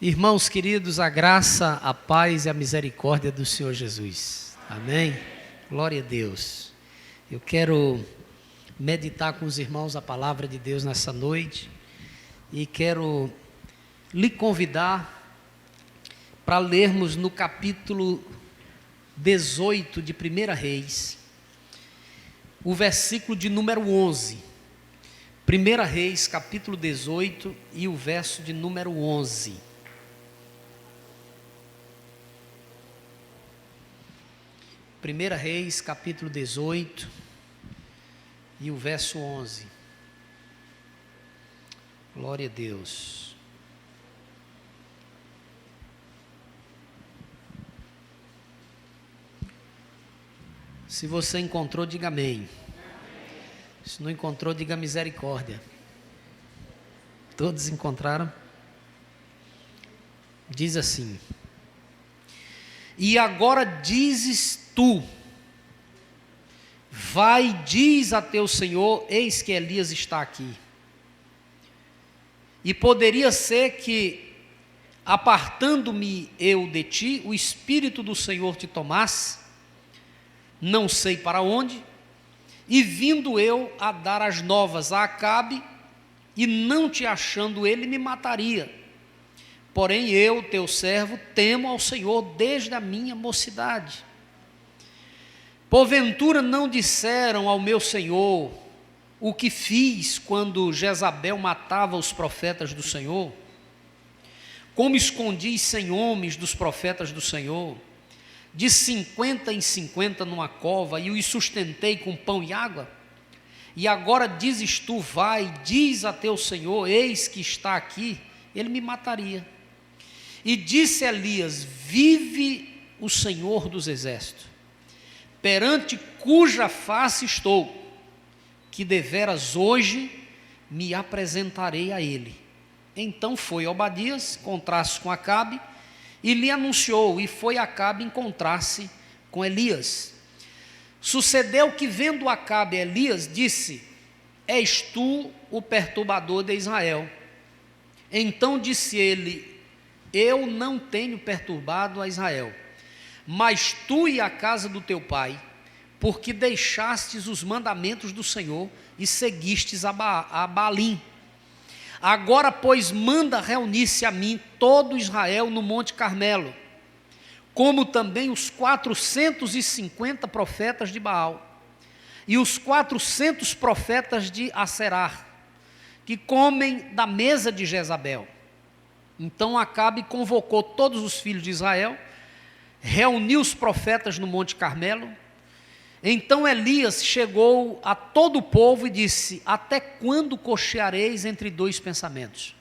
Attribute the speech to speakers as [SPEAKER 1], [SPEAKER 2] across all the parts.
[SPEAKER 1] Irmãos queridos, a graça, a paz e a misericórdia do Senhor Jesus. Amém? Glória a Deus. Eu quero meditar com os irmãos a palavra de Deus nessa noite e quero lhe convidar para lermos no capítulo 18 de 1 Reis, o versículo de número 11. 1 Reis, capítulo 18 e o verso de número 11. 1 Reis, capítulo 18 e o verso 11. Glória a Deus. Se você encontrou, diga amém. Se não encontrou, diga misericórdia. Todos encontraram? Diz assim: e agora dizes tu, vai, diz a teu senhor, eis que Elias está aqui. E poderia ser que, apartando-me eu de ti, o Espírito do Senhor te tomasse, não sei para onde, e vindo eu a dar as novas a Acabe, e não te achando ele, me mataria. Porém eu, teu servo, temo ao Senhor desde a minha mocidade. Porventura não disseram ao meu Senhor o que fiz quando Jezabel matava os profetas do Senhor? Como escondi 100 homens dos profetas do Senhor, de 50 em 50 numa cova, e os sustentei com pão e água? E agora dizes tu, vai, diz a teu Senhor, eis que está aqui, ele me mataria. E disse Elias, vive o Senhor dos exércitos, perante cuja face estou, que deveras hoje me apresentarei a ele. Então foi Obadias encontrar-se com Acabe, e lhe anunciou, e foi Acabe encontrar-se com Elias. Sucedeu que, vendo Acabe Elias, disse, és tu o perturbador de Israel. Então disse ele, eu não tenho perturbado a Israel, mas tu e a casa do teu pai, porque deixastes os mandamentos do Senhor e seguistes a Baalim. Agora, pois, manda reunir-se a mim todo Israel no Monte Carmelo, como também os 450 profetas de Baal, e os 400 profetas de Aserá, que comem da mesa de Jezabel. Então Acabe convocou todos os filhos de Israel, reuniu os profetas no Monte Carmelo. Então Elias chegou a todo o povo e disse, até quando cocheareis entre dois pensamentos?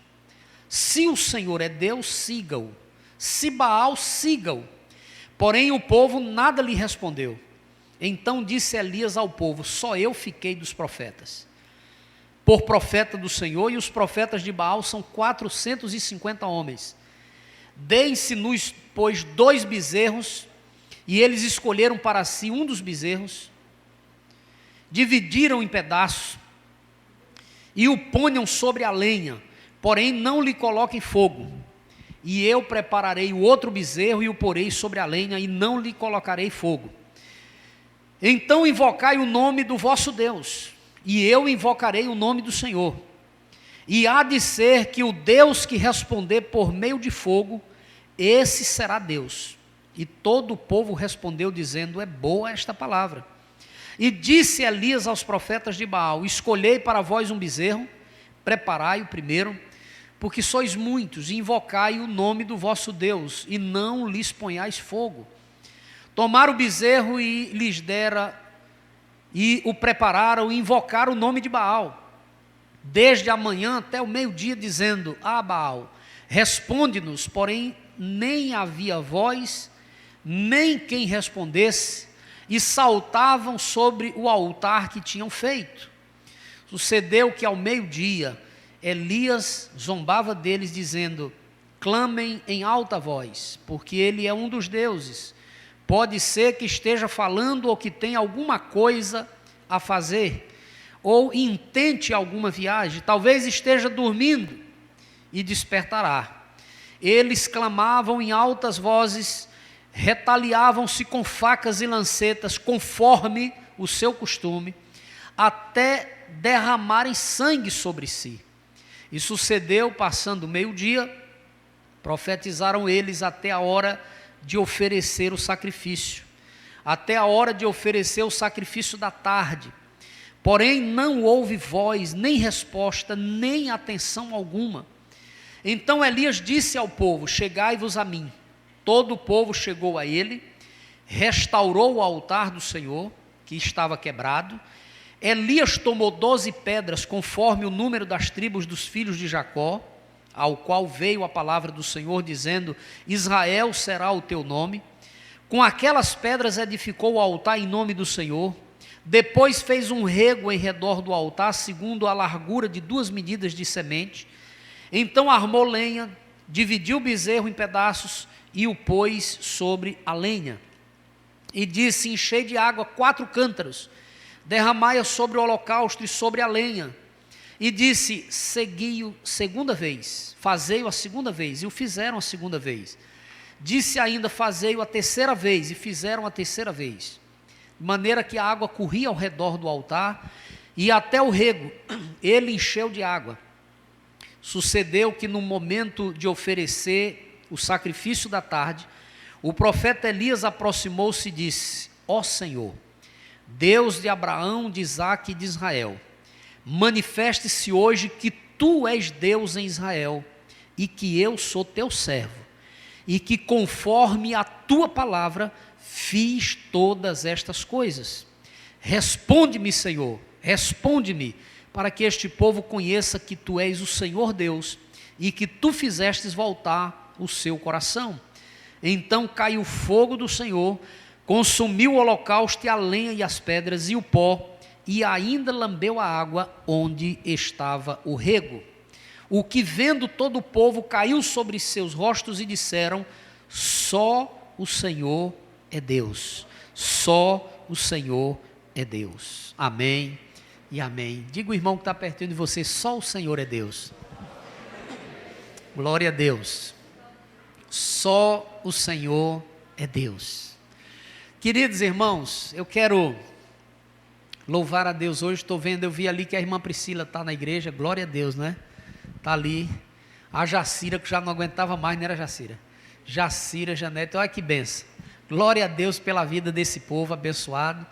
[SPEAKER 1] Se o Senhor é Deus, siga-o, se Baal, siga-o. Porém o povo nada lhe respondeu. Então disse Elias ao povo, só eu fiquei dos profetas, por profeta do Senhor, e os profetas de Baal são 450 homens. Deem-se-nos, pois, 2 bezerros, e eles escolheram para si um dos bezerros, dividiram em pedaços, e o ponham sobre a lenha, porém não lhe coloquem fogo. E eu prepararei o outro bezerro, e o porei sobre a lenha, e não lhe colocarei fogo. Então invocai o nome do vosso Deus, e eu invocarei o nome do Senhor. E há de ser que o Deus que responder por meio de fogo, esse será Deus. E todo o povo respondeu dizendo, é boa esta palavra. E disse Elias aos profetas de Baal, escolhei para vós um bezerro, preparai o primeiro, porque sois muitos, e invocai o nome do vosso Deus, e não lhes ponhais fogo. Tomaram o bezerro e lhes dera, e o prepararam e invocaram o nome de Baal, desde a manhã até o meio-dia, dizendo, Baal, responde-nos, porém nem havia voz, nem quem respondesse, e saltavam sobre o altar que tinham feito. Sucedeu que ao meio-dia, Elias zombava deles, dizendo, clamem em alta voz, porque ele é um dos deuses. Pode ser que esteja falando ou que tenha alguma coisa a fazer, ou intente alguma viagem, talvez esteja dormindo e despertará. eles clamavam em altas vozes, retaliavam-se com facas e lancetas, conforme o seu costume, até derramarem sangue sobre si. E sucedeu, passando o meio-dia, profetizaram eles até a hora de oferecer o sacrifício, até a hora de oferecer o sacrifício da tarde. Porém não houve voz, nem resposta, nem atenção alguma. Então Elias disse ao povo: chegai-vos a mim. Todo o povo chegou a ele, restaurou o altar do Senhor, que estava quebrado. Elias tomou 12 pedras, conforme o número das tribos dos filhos de Jacó, ao qual veio a palavra do Senhor, dizendo: Israel será o teu nome. Com aquelas pedras edificou o altar em nome do Senhor. Depois fez um rego em redor do altar, segundo a largura de 2 medidas de semente. Então armou lenha, dividiu o bezerro em pedaços e o pôs sobre a lenha. E disse: enchei de água 4 cântaros, derramai-a sobre o holocausto e sobre a lenha. E disse: segui-o segunda vez, fazei-o a segunda vez. E o fizeram a segunda vez. Disse ainda: fazei-o a terceira vez. E fizeram a terceira vez. De maneira que a água corria ao redor do altar e até o rego ele encheu de água. Sucedeu que no momento de oferecer o sacrifício da tarde, o profeta Elias aproximou-se e disse: ó Senhor, Deus de Abraão, de Isaque e de Israel, manifeste-se hoje que tu és Deus em Israel e que eu sou teu servo e que conforme a tua palavra fiz todas estas coisas. Responde-me, Senhor, responde-me, para que este povo conheça que tu és o Senhor Deus e que tu fizestes voltar o seu coração. Então caiu o fogo do Senhor, consumiu o holocausto e a lenha e as pedras e o pó, e ainda lambeu a água onde estava o rego. O que vendo todo o povo caiu sobre seus rostos e disseram: só o Senhor é Deus, só o Senhor é Deus. Amém e amém. Diga o irmão que está pertinho de você: só o Senhor é Deus. Glória a Deus. Só o Senhor é Deus. Queridos irmãos, eu quero louvar a Deus hoje. Eu vi ali que a irmã Priscila está na igreja. Glória a Deus, né? Está ali. A Jacira, que já não aguentava mais, não era Jacira? Jacira, Janete, olha que benção. Glória a Deus pela vida desse povo abençoado,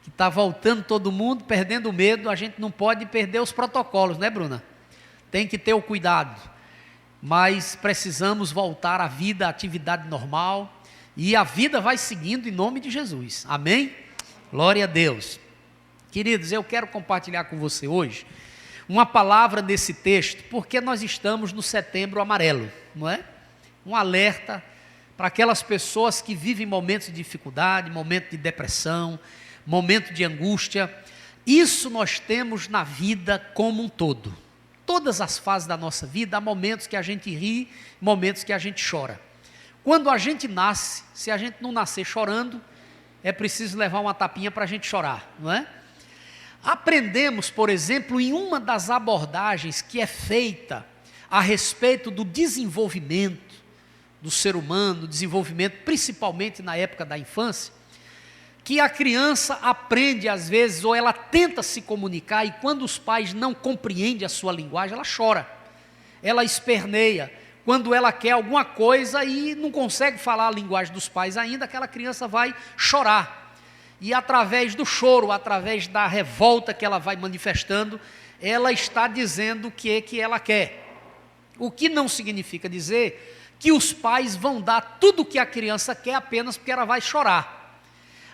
[SPEAKER 1] que está voltando todo mundo, perdendo o medo. A gente não pode perder os protocolos, né, Bruna? Tem que ter o cuidado. Mas precisamos voltar à vida, à atividade normal, e a vida vai seguindo em nome de Jesus. Amém? Glória a Deus. Queridos, eu quero compartilhar com você hoje uma palavra nesse texto, porque nós estamos no Setembro Amarelo, não é? Um alerta para aquelas pessoas que vivem momentos de dificuldade, momentos de depressão, momento de angústia. Isso nós temos na vida como um todo. Todas as fases da nossa vida, há momentos que a gente ri, momentos que a gente chora. Quando a gente nasce, se a gente não nascer chorando, é preciso levar uma tapinha para a gente chorar, não é? Aprendemos, por exemplo, em uma das abordagens que é feita a respeito do desenvolvimento do ser humano, desenvolvimento principalmente na época da infância, que a criança aprende às vezes, ou ela tenta se comunicar, e quando os pais não compreendem a sua linguagem, ela chora, ela esperneia. Quando ela quer alguma coisa e não consegue falar a linguagem dos pais ainda, aquela criança vai chorar. E através do choro, através da revolta que ela vai manifestando, ela está dizendo o que ela quer. O que não significa dizer que os pais vão dar tudo o que a criança quer apenas porque ela vai chorar.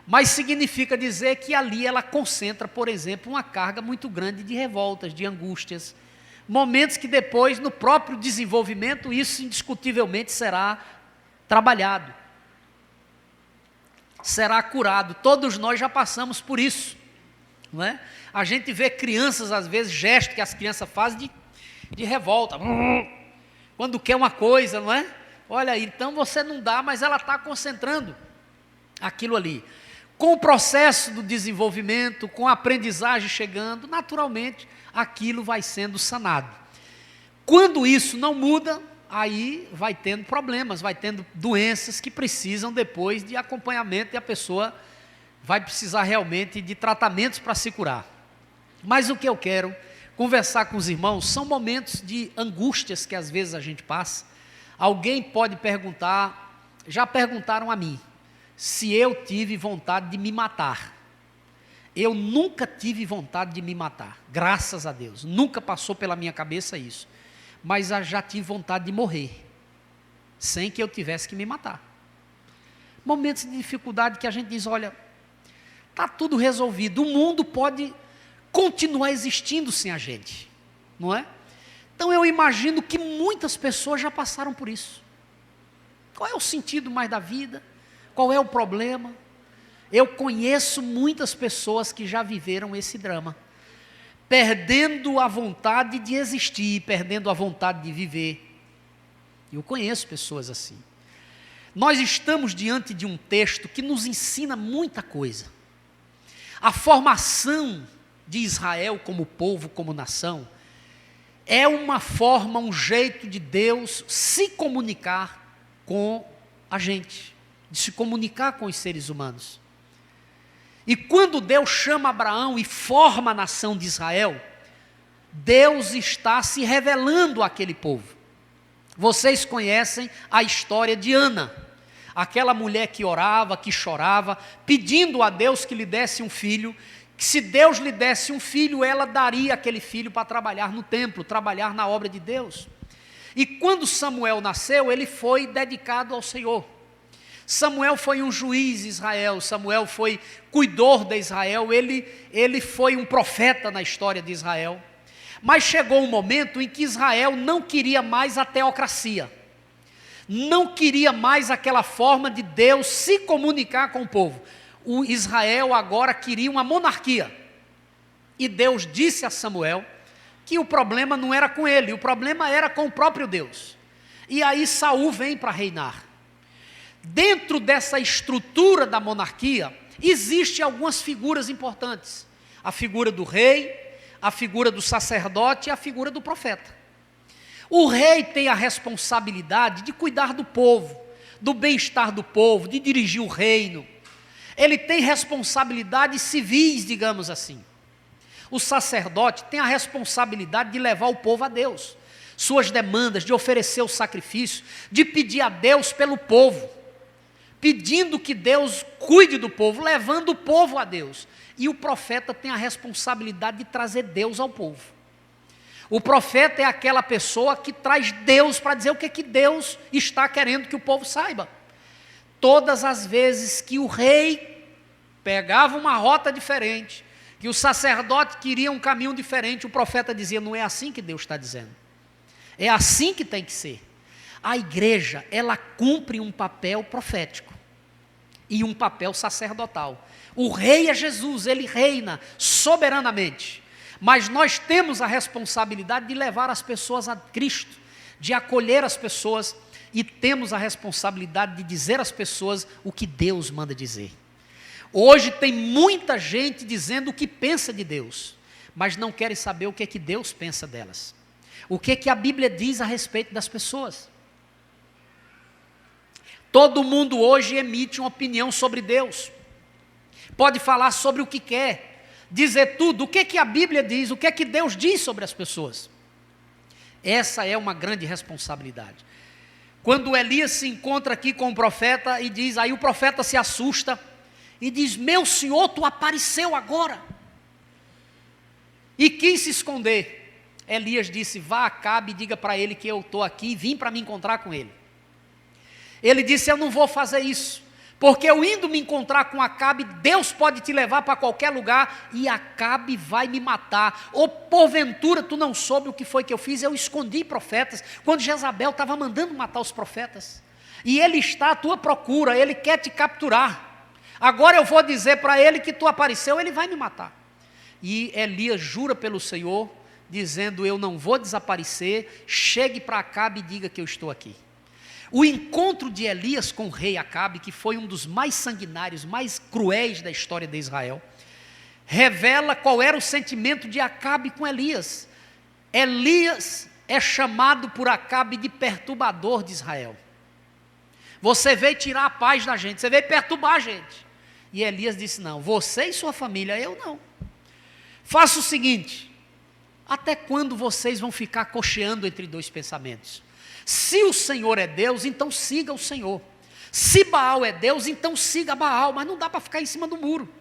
[SPEAKER 1] Mas significa dizer que ali ela concentra, por exemplo, uma carga muito grande de revoltas, de angústias. Momentos que depois, no próprio desenvolvimento, isso indiscutivelmente será trabalhado. Será curado. Todos nós já passamos por isso, não é? A gente vê crianças, às vezes, gestos que as crianças fazem de revolta. Quando quer uma coisa, não é? Olha aí, então você não dá, mas ela está concentrando aquilo ali. Com o processo do desenvolvimento, com a aprendizagem chegando, naturalmente, aquilo vai sendo sanado. Quando isso não muda, aí vai tendo problemas, vai tendo doenças que precisam depois de acompanhamento e a pessoa vai precisar realmente de tratamentos para se curar. Mas o que eu quero conversar com os irmãos são momentos de angústias que às vezes a gente passa. Alguém pode perguntar, já perguntaram a mim, se eu tive vontade de me matar. Eu nunca tive vontade de me matar, graças a Deus, nunca passou pela minha cabeça isso. Mas eu já tive vontade de morrer, sem que eu tivesse que me matar. Momentos de dificuldade que a gente diz, olha, está tudo resolvido, o mundo pode continuar existindo sem a gente, não é? Então eu imagino que muitas pessoas já passaram por isso. Qual é o sentido mais da vida? Qual é o problema? Eu conheço muitas pessoas que já viveram esse drama, perdendo a vontade de existir, perdendo a vontade de viver. Eu conheço pessoas assim. Nós estamos diante de um texto que nos ensina muita coisa. A formação de Israel como povo, como nação, é uma forma, um jeito de Deus se comunicar com a gente, de se comunicar com os seres humanos. E quando Deus chama Abraão e forma a nação de Israel, Deus está se revelando àquele povo. Vocês conhecem a história de Ana, aquela mulher que orava, que chorava, pedindo a Deus que lhe desse um filho, que se Deus lhe desse um filho, ela daria aquele filho para trabalhar no templo, trabalhar na obra de Deus. E quando Samuel nasceu, ele foi dedicado ao Senhor. Samuel foi um juiz de Israel, Samuel foi cuidador de Israel, ele foi um profeta na história de Israel. Mas chegou um momento em que Israel não queria mais a teocracia, não queria mais aquela forma de Deus se comunicar com o povo. O Israel agora queria uma monarquia. E Deus disse a Samuel que o problema não era com ele, o problema era com o próprio Deus. E aí Saul vem para reinar. Dentro dessa estrutura da monarquia, existem algumas figuras importantes. A figura do rei, a figura do sacerdote e a figura do profeta. O rei tem a responsabilidade de cuidar do povo, do bem-estar do povo, de dirigir o reino. Ele tem responsabilidades civis, digamos assim. O sacerdote tem a responsabilidade de levar o povo a Deus, suas demandas, de oferecer o sacrifício, de pedir a Deus pelo povo, pedindo que Deus cuide do povo, levando o povo a Deus. E o profeta tem a responsabilidade de trazer Deus ao povo. O profeta é aquela pessoa que traz Deus para dizer o que Deus está querendo que o povo saiba. Todas as vezes que o rei pegava uma rota diferente, que o sacerdote queria um caminho diferente, o profeta dizia, não é assim que Deus está dizendo. É assim que tem que ser. A igreja, ela cumpre um papel profético e um papel sacerdotal. O rei é Jesus, ele reina soberanamente. Mas nós temos a responsabilidade de levar as pessoas a Cristo, de acolher as pessoas, e temos a responsabilidade de dizer às pessoas o que Deus manda dizer. Hoje tem muita gente dizendo o que pensa de Deus, mas não querem saber o que é que Deus pensa delas. O que é que a Bíblia diz a respeito das pessoas. Todo mundo hoje emite uma opinião sobre Deus. Pode falar sobre o que quer, dizer tudo. O que é que a Bíblia diz, o que é que Deus diz sobre as pessoas. Essa é uma grande responsabilidade. Quando Elias se encontra aqui com o profeta e diz, aí o profeta se assusta e diz, meu senhor, tu apareceu agora. E quis se esconder. Elias disse, vá a Acabe e diga para ele que eu estou aqui e vim para me encontrar com ele. Ele disse, eu não vou fazer isso, porque eu indo me encontrar com Acabe, Deus pode te levar para qualquer lugar e Acabe vai me matar. Ou porventura tu não soube o que foi que eu fiz, eu escondi profetas, quando Jezabel estava mandando matar os profetas. E ele está à tua procura, ele quer te capturar. Agora eu vou dizer para ele que tu apareceu, ele vai me matar. E Elias jura pelo Senhor, dizendo, eu não vou desaparecer, chegue para Acabe e diga que eu estou aqui. O encontro de Elias com o rei Acabe, que foi um dos mais sanguinários, mais cruéis da história de Israel, revela qual era o sentimento de Acabe com Elias. Elias é chamado por Acabe de perturbador de Israel. Você veio tirar a paz da gente, você veio perturbar a gente. E Elias disse: não, você e sua família, eu não. Faça o seguinte: até quando vocês vão ficar cocheando entre dois pensamentos? Se o Senhor é Deus, então siga o Senhor. Se Baal é Deus, então siga Baal. Mas não dá para ficar em cima do muro.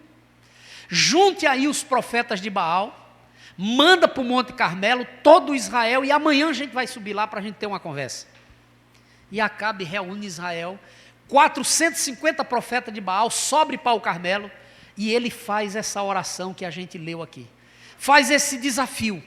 [SPEAKER 1] Junte aí os profetas de Baal, manda para o Monte Carmelo todo Israel, e amanhã a gente vai subir lá para a gente ter uma conversa. E Acabe reúne Israel, 450 profetas de Baal, sobe para o Carmelo, e ele faz essa oração que a gente leu aqui. Faz esse desafio: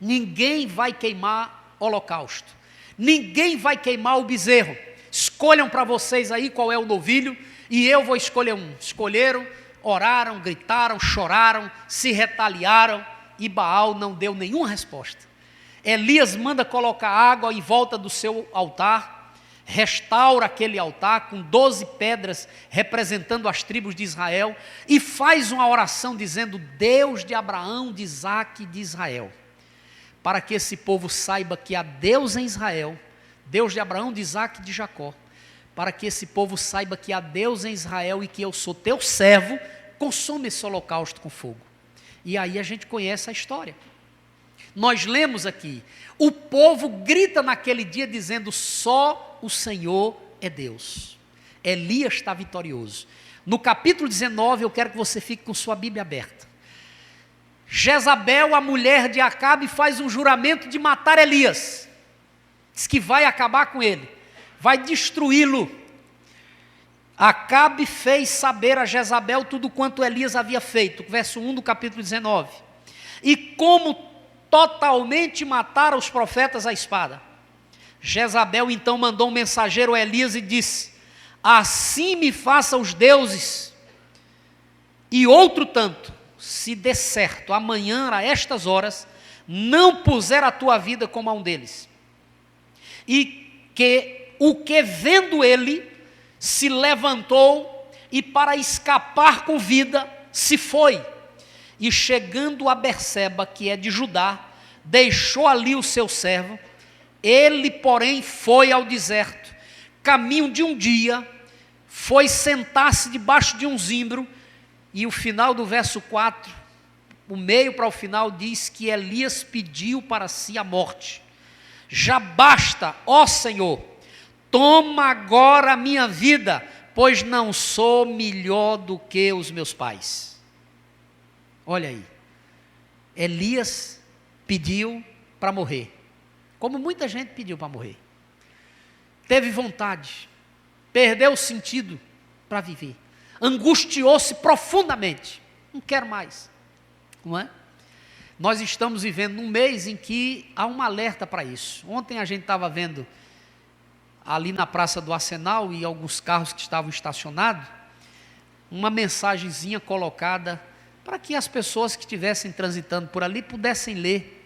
[SPEAKER 1] ninguém vai queimar holocausto, ninguém vai queimar o bezerro. Escolham para vocês aí qual é o novilho, e eu vou escolher um. Escolheram, oraram, gritaram, choraram, se retaliaram, e Baal não deu nenhuma resposta. Elias manda colocar água em volta do seu altar, restaura aquele altar com 12 pedras representando as tribos de Israel, e faz uma oração dizendo: Deus de Abraão, de Isaque e de Israel, para que esse povo saiba que há Deus em Israel, Deus de Abraão, de Isaque e de Jacó, para que esse povo saiba que há Deus em Israel e que eu sou teu servo, consome esse holocausto com fogo. E aí a gente conhece a história. Nós lemos aqui, o povo grita naquele dia dizendo: só o Senhor é Deus. Elias está vitorioso. No capítulo 19, eu quero que você fique com sua Bíblia aberta. Jezabel, a mulher de Acabe, faz um juramento de matar Elias. Diz que vai acabar com ele, vai destruí-lo. Acabe fez saber a Jezabel tudo quanto Elias havia feito. Verso 1 do capítulo 19. E como totalmente matara os profetas à espada. Jezabel então mandou um mensageiro a Elias e disse: assim me faça os deuses, e outro tanto, se der certo, amanhã a estas horas, não puser a tua vida como a um deles. E que o que vendo ele, se levantou e para escapar com vida, se foi. E chegando a Berseba, que é de Judá, deixou ali o seu servo. Ele, porém, foi ao deserto, caminho de um dia, foi sentar-se debaixo de um zimbro, e o final do verso 4, o meio para o final, diz que Elias pediu para si a morte. Já basta, ó Senhor, toma agora a minha vida, pois não sou melhor do que os meus pais. Olha aí, Elias pediu para morrer, como muita gente pediu para morrer. Teve vontade, perdeu o sentido para viver, angustiou-se profundamente, não quero mais, não é? Nós estamos vivendo num mês em que há um alerta para isso. Ontem a gente estava vendo ali na Praça do Arsenal, e alguns carros que estavam estacionados, uma mensagenzinha colocada para que as pessoas que estivessem transitando por ali pudessem ler,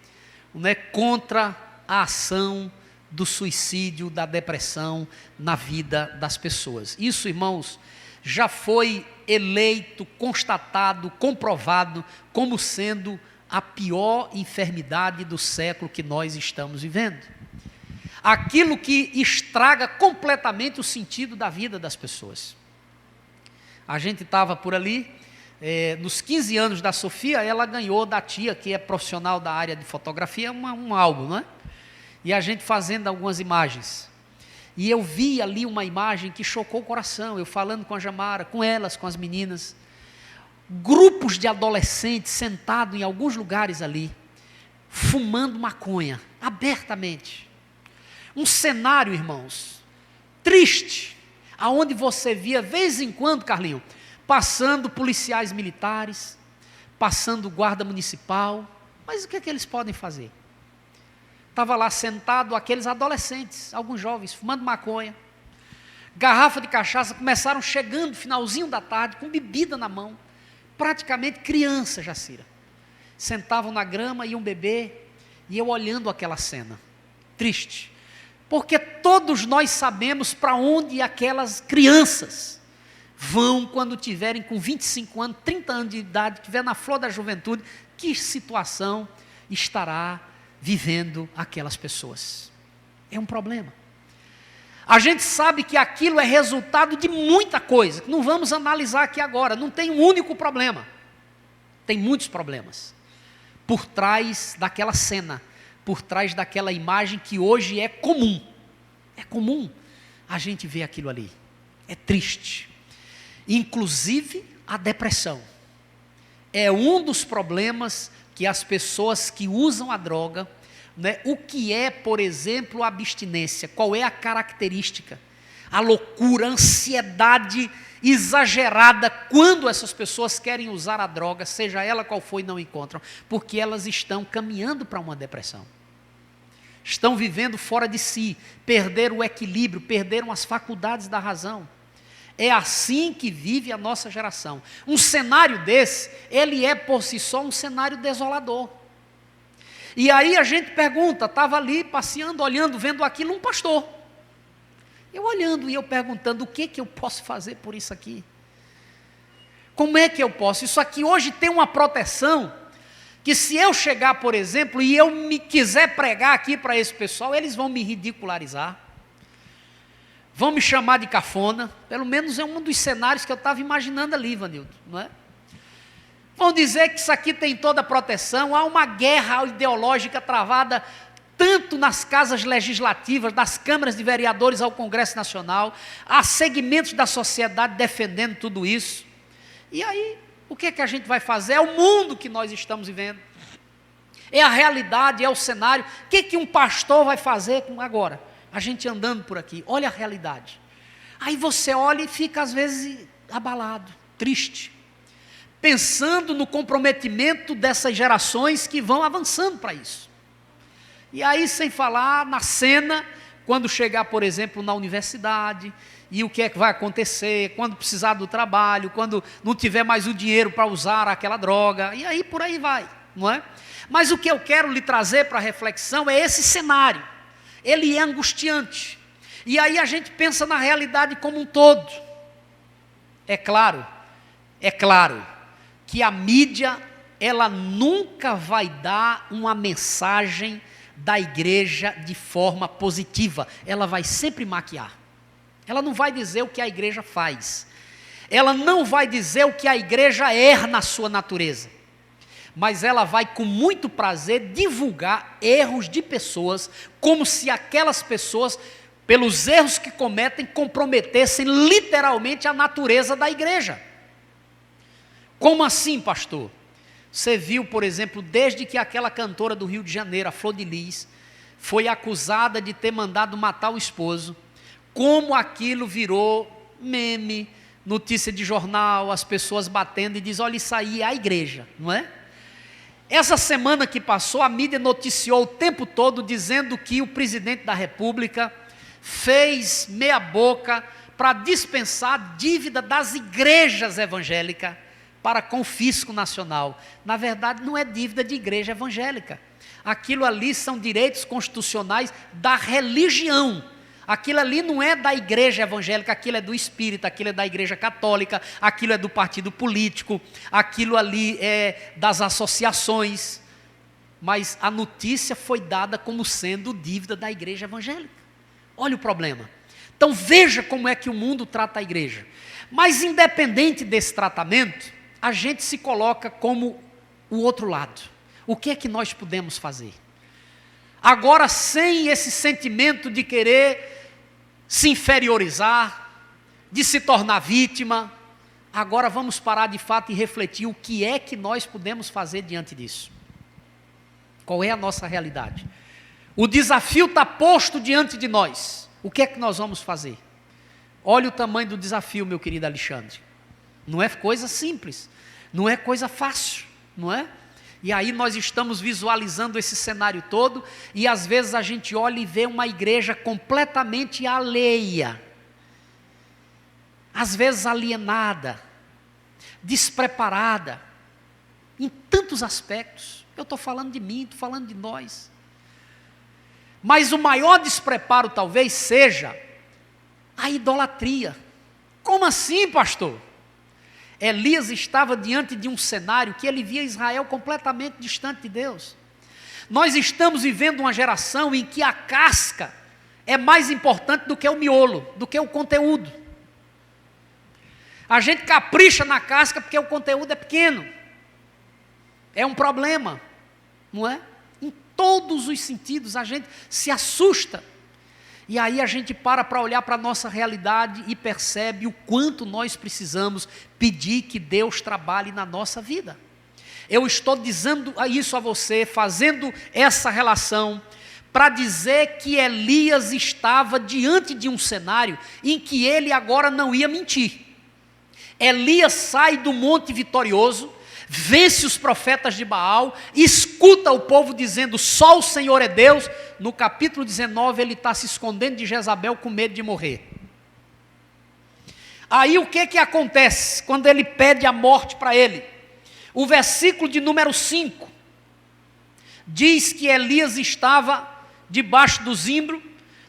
[SPEAKER 1] né, contra a ação do suicídio, da depressão na vida das pessoas. Isso, irmãos, já foi eleito, constatado, comprovado como sendo a pior enfermidade do século que nós estamos vivendo. Aquilo que estraga completamente o sentido da vida das pessoas. A gente estava por ali, nos 15 anos da Sofia, ela ganhou da tia, que é profissional da área de fotografia, um álbum, não é? E a gente fazendo algumas imagens. E eu vi ali uma imagem que chocou o coração, eu falando com a Jamara, com elas, com as meninas. Grupos de adolescentes sentados em alguns lugares ali, fumando maconha, abertamente. Um cenário, irmãos, triste, aonde você via, vez em quando, Carlinhos, passando policiais militares, passando guarda municipal, mas o que é que eles podem fazer? Estava lá sentado aqueles adolescentes, alguns jovens, fumando maconha, garrafa de cachaça, começaram chegando, finalzinho da tarde, com bebida na mão, praticamente criança, Jacira. Sentavam na grama, iam beber, e eu olhando aquela cena, triste, porque todos nós sabemos para onde aquelas crianças vão quando tiverem com 25 anos, 30 anos de idade, estiver na flor da juventude, que situação estará vivendo aquelas pessoas. É um problema. A gente sabe que aquilo é resultado de muita coisa, que não vamos analisar aqui agora, não tem um único problema. Tem muitos problemas por trás daquela cena, por trás daquela imagem que hoje é comum. É comum a gente ver aquilo ali. É triste. Inclusive a depressão. É um dos problemas que as pessoas que usam a droga, né, o que é, por exemplo, a abstinência? Qual é a característica? A loucura, a ansiedade exagerada quando essas pessoas querem usar a droga, seja ela qual for, e não encontram, porque elas estão caminhando para uma depressão. Estão vivendo fora de si, perderam o equilíbrio, perderam as faculdades da razão. É assim que vive a nossa geração. Um cenário desse, ele é por si só um cenário desolador. E aí a gente pergunta, estava ali passeando, olhando, vendo aquilo, um pastor. Eu olhando e eu perguntando, o que eu posso fazer por isso aqui? Como é que eu posso? Isso aqui hoje tem uma proteção, que se eu chegar, por exemplo, e eu me quiser pregar aqui para esse pessoal, eles vão me ridicularizar. Vão me chamar de cafona, pelo menos é um dos cenários que eu estava imaginando ali, Ivanildo, não é? Vão dizer que isso aqui tem toda a proteção, há uma guerra ideológica travada, tanto nas casas legislativas, das câmaras de vereadores ao Congresso Nacional, há segmentos da sociedade defendendo tudo isso. E aí, o que é que a gente vai fazer? É o mundo que nós estamos vivendo, é a realidade, é o cenário. O que é que um pastor vai fazer agora? A gente andando por aqui, olha a realidade. Aí você olha e fica às vezes abalado, triste, pensando no comprometimento dessas gerações que vão avançando para isso. E aí, sem falar na cena, quando chegar, por exemplo, na universidade, e o que é que vai acontecer, quando precisar do trabalho, quando não tiver mais o dinheiro para usar aquela droga, e aí por aí vai, não é? Mas o que eu quero lhe trazer para reflexão é esse cenário. Ele é angustiante. E aí a gente pensa na realidade como um todo. É claro que a mídia, ela nunca vai dar uma mensagem da igreja de forma positiva. Ela vai sempre maquiar. Ela não vai dizer o que a igreja faz. Ela não vai dizer o que a igreja é na sua natureza. Mas ela vai com muito prazer divulgar erros de pessoas, como se aquelas pessoas, pelos erros que cometem, comprometessem literalmente a natureza da igreja. Como assim, pastor? Você viu, por exemplo, desde que aquela cantora do Rio de Janeiro, a Flor de Lis, foi acusada de ter mandado matar o esposo, como aquilo virou meme, notícia de jornal, as pessoas batendo e dizem, olha, isso aí é a igreja, não é? Essa semana que passou, a mídia noticiou o tempo todo dizendo que o presidente da República fez meia boca para dispensar a dívida das igrejas evangélicas para com o fisco nacional. Na verdade, não é dívida de igreja evangélica. Aquilo ali são direitos constitucionais da religião. Aquilo ali não é da igreja evangélica, aquilo é do espírita, aquilo é da igreja católica, aquilo é do partido político, aquilo ali é das associações. Mas a notícia foi dada como sendo dívida da igreja evangélica. Olha o problema. Então veja como é que o mundo trata a igreja. Mas independente desse tratamento, a gente se coloca como o outro lado. O que é que nós podemos fazer? Agora, sem esse sentimento de querer se inferiorizar, de se tornar vítima, agora vamos parar de fato e refletir o que é que nós podemos fazer diante disso. Qual é a nossa realidade? O desafio está posto diante de nós. O que é que nós vamos fazer? Olha o tamanho do desafio, meu querido Alexandre. Não é coisa simples, não é coisa fácil, não é? E aí nós estamos visualizando esse cenário todo, e às vezes a gente olha e vê uma igreja completamente alheia, às vezes alienada, despreparada, em tantos aspectos. Eu estou falando de mim, estou falando de nós. Mas o maior despreparo talvez seja a idolatria. Como assim, pastor? Elias estava diante de um cenário que ele via Israel completamente distante de Deus. Nós estamos vivendo uma geração em que a casca é mais importante do que o miolo, do que o conteúdo. A gente capricha na casca porque o conteúdo é pequeno. É um problema, não é? Em todos os sentidos a gente se assusta. E aí a gente para olhar para a nossa realidade e percebe o quanto nós precisamos pedir que Deus trabalhe na nossa vida. Eu estou dizendo isso a você, fazendo essa relação, para dizer que Elias estava diante de um cenário em que ele agora não ia mentir. Elias sai do monte vitorioso, vence os profetas de Baal, escuta o povo dizendo, só o Senhor é Deus. No capítulo 19 ele está se escondendo de Jezabel com medo de morrer. Aí o que acontece quando ele pede a morte para ele? O versículo de número 5 diz que Elias estava debaixo do zimbro,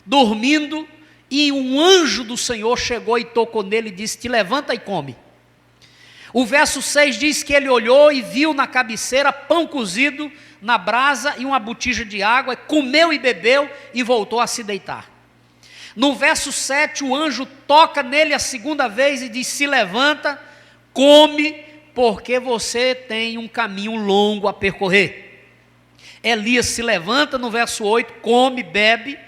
[SPEAKER 1] dormindo, e um anjo do Senhor chegou e tocou nele e disse, te levanta e come. O verso 6 diz que ele olhou e viu na cabeceira pão cozido na brasa e uma botija de água, comeu e bebeu e voltou a se deitar. No verso 7 o anjo toca nele a segunda vez e diz, se levanta, come, porque você tem um caminho longo a percorrer. Elias se levanta no verso 8, come, bebe,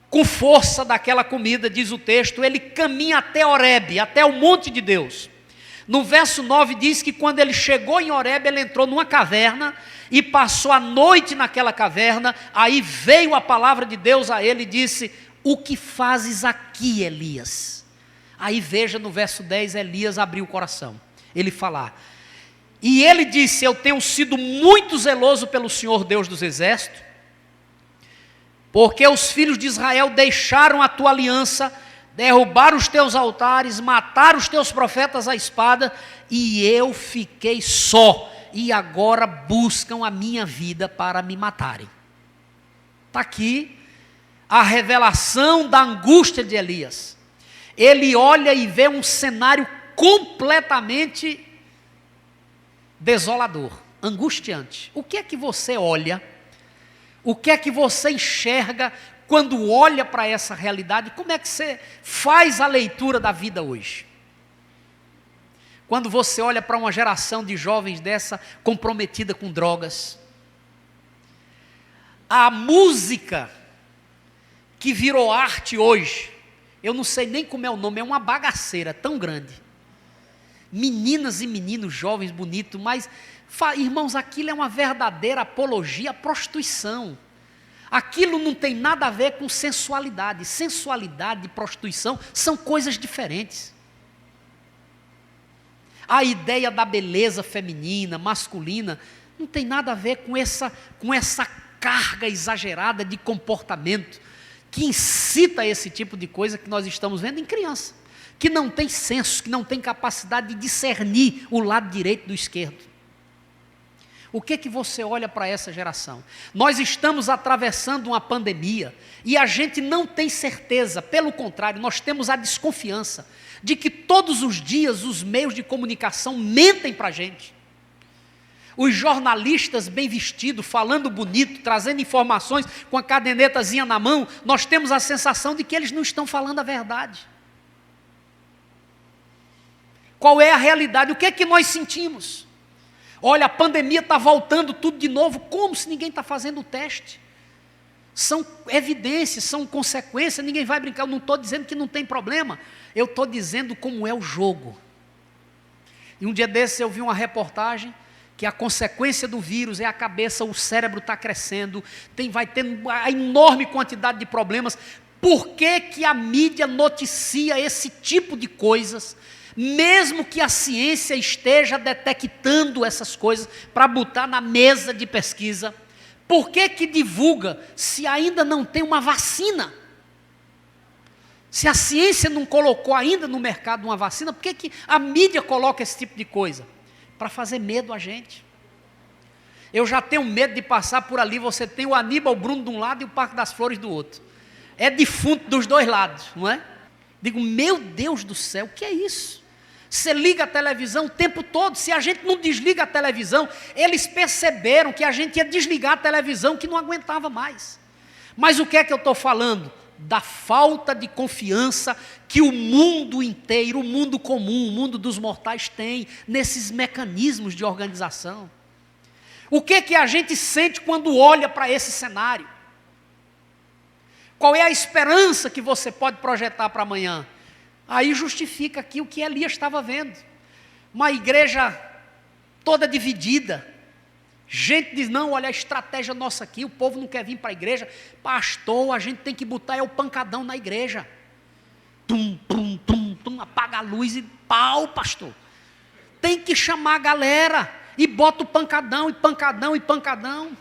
[SPEAKER 1] com força daquela comida, diz o texto, ele caminha até Horebe, até o monte de Deus. No verso 9 diz que quando ele chegou em Horebe, ele entrou numa caverna e passou a noite naquela caverna. Aí veio a palavra de Deus a ele e disse, o que fazes aqui, Elias? Aí veja no verso 10, Elias abriu o coração, ele falar, e ele disse, eu tenho sido muito zeloso pelo Senhor Deus dos exércitos, porque os filhos de Israel deixaram a tua aliança, derrubaram os teus altares, mataram os teus profetas à espada, e eu fiquei só, e agora buscam a minha vida para me matarem. Está aqui a revelação da angústia de Elias. Ele olha e vê um cenário completamente desolador, angustiante. O que é que você olha? O que é que você enxerga quando olha para essa realidade? Como é que você faz a leitura da vida hoje? Quando você olha para uma geração de jovens dessa comprometida com drogas, a música que virou arte hoje, eu não sei nem como é o nome, é uma bagaceira tão grande. Meninas e meninos jovens, bonitos, mas, irmãos, aquilo é uma verdadeira apologia à prostituição. Aquilo não tem nada a ver com sensualidade. Sensualidade e prostituição são coisas diferentes. A ideia da beleza feminina, masculina, não tem nada a ver com essa carga exagerada de comportamento que incita esse tipo de coisa que nós estamos vendo em criança, que não tem senso, que não tem capacidade de discernir o lado direito do esquerdo. O que você olha para essa geração? Nós estamos atravessando uma pandemia e a gente não tem certeza, pelo contrário, nós temos a desconfiança de que todos os dias os meios de comunicação mentem para a gente. Os jornalistas bem vestidos, falando bonito, trazendo informações com a cadernetazinha na mão, nós temos a sensação de que eles não estão falando a verdade. Qual é a realidade? O que é que nós sentimos? Olha, a pandemia está voltando tudo de novo, como se ninguém está fazendo o teste? São evidências, são consequências, ninguém vai brincar, eu não estou dizendo que não tem problema, eu estou dizendo como é o jogo. E um dia desses eu vi uma reportagem, que a consequência do vírus é a cabeça, o cérebro está crescendo, vai tendo a enorme quantidade de problemas. Por que a mídia noticia esse tipo de coisas, mesmo que a ciência esteja detectando essas coisas para botar na mesa de pesquisa? Por que divulga se ainda não tem uma vacina? Se a ciência não colocou ainda no mercado uma vacina, por que a mídia coloca esse tipo de coisa? Para fazer medo a gente. Eu já tenho medo de passar por ali, você tem o Aníbal Bruno de um lado e o Parque das Flores do outro. É defunto dos dois lados, não é? Digo, meu Deus do céu, o que é isso? Você liga a televisão o tempo todo. Se a gente não desliga a televisão, eles perceberam que a gente ia desligar a televisão, que não aguentava mais. Mas o que é que eu estou falando? Da falta de confiança que o mundo inteiro, o mundo comum, o mundo dos mortais tem nesses mecanismos de organização. O que é que a gente sente quando olha para esse cenário? Qual é a esperança que você pode projetar para amanhã? Aí justifica aqui o que Elias estava vendo. Uma igreja toda dividida. Gente diz, não, olha a estratégia nossa aqui, o povo não quer vir para a igreja. Pastor, a gente tem que botar o pancadão na igreja. Tum, tum, tum, tum, apaga a luz e pau, pastor. Tem que chamar a galera e bota o pancadão, e pancadão, e pancadão.